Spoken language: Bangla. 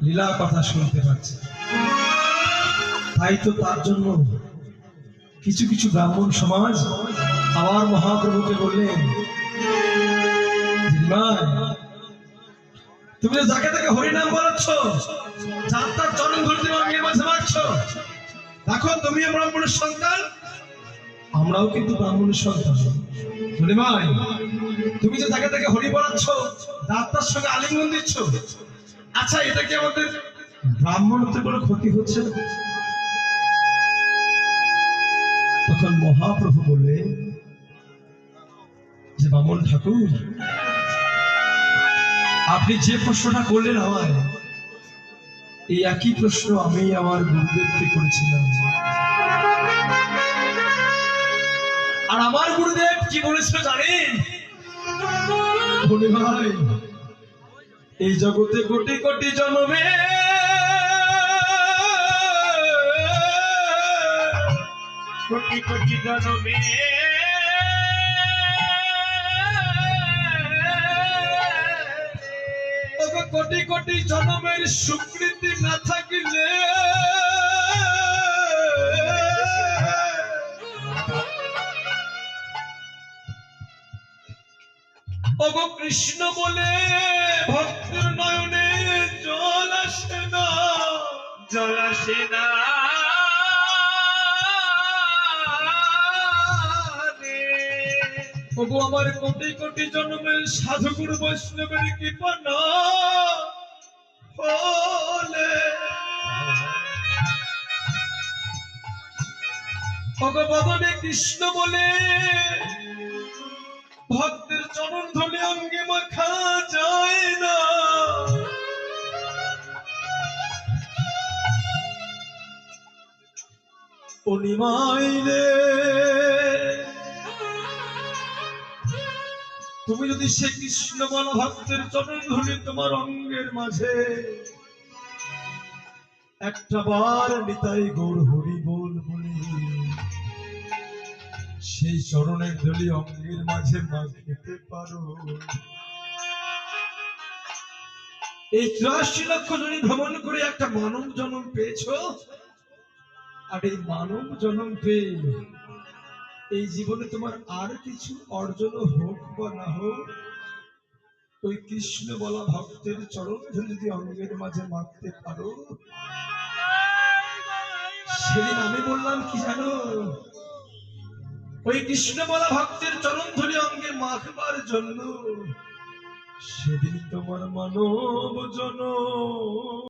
লীলা কথা শুনতে পাচ্ছে। তাই তো তার জন্য কিছু কিছু ব্রাহ্মণ সমাজ আবার মহাপ্রভুকে বললেন, তুমি তো যাকে তাকে হরিনাম বলাচ্ছ, যার তার চরণ ধরে তুমি অঙ্গের মাঝে মারছ। দেখো তুমিও ব্রাহ্মণের সন্তান, আমরাও কিন্তু ব্রাহ্মণের সন্তান। ভাই, তুমি যে যাকে তাকে হরি বলাচ্ছ, যার তার সঙ্গে আলিঙ্গন দিচ্ছ, আচ্ছা এটা কি আমাদের ব্রাহ্মণত্বের কোনো ক্ষতি হচ্ছে না? তখন মহাপ্রভু বললেন যে বামন ঠাকুর, আপনি যে প্রশ্নটা করলেন আমায়, এই একই প্রশ্ন আমি আমার গুরুদেবকে করেছিলাম। আর আমার গুরুদেব কি বলেছিল জানেন? ভাই, এই জগতে কোটি কোটি জন্মে কোটি কোটি জনমে কোটি কোটি জন্মের স্বীকৃতি না থাকিলে ওগো কৃষ্ণ বলে ভক্তের নয়নে জল আসে না, জল আসে না। ওগো আমার কোটি কোটি জন্মের সাধুগুরু বৈষ্ণবের কৃপা না হলে, ওগো বদনে কৃষ্ণ বলে ভক্তের চরণ ধরে অঙ্গে মাখা যায় না। অনিমাইলে তুমি যদি সে কৃষ্ণ বলা ভক্তের চরণ ধরে তোমার অঙ্গের মাঝে একটা বার নিতাই গৌর হরি বল বলি সেই চরণের ধুলি অঙ্গের মাঝে মাখিতে পারো, এই ৮৪ লক্ষ জনি ভ্রমণ করে একটা মানব জন্ম পেয়েছ। আর এই মানব জন্ম পেয়ে এই জীবনে তোমার আর কিছু অর্জন হোক বা না হোক, ওই কৃষ্ণ বলা ভক্তের চরণ ধরে যদি অঙ্গের মাঝে মাখতে পারো, সেদিন আমি বললাম কি জানো, ওই কৃষ্ণ বলা ভক্তের চরণ ধরে অঙ্গে মাখবার জন্য সেদিন তোমার মানব জন্ম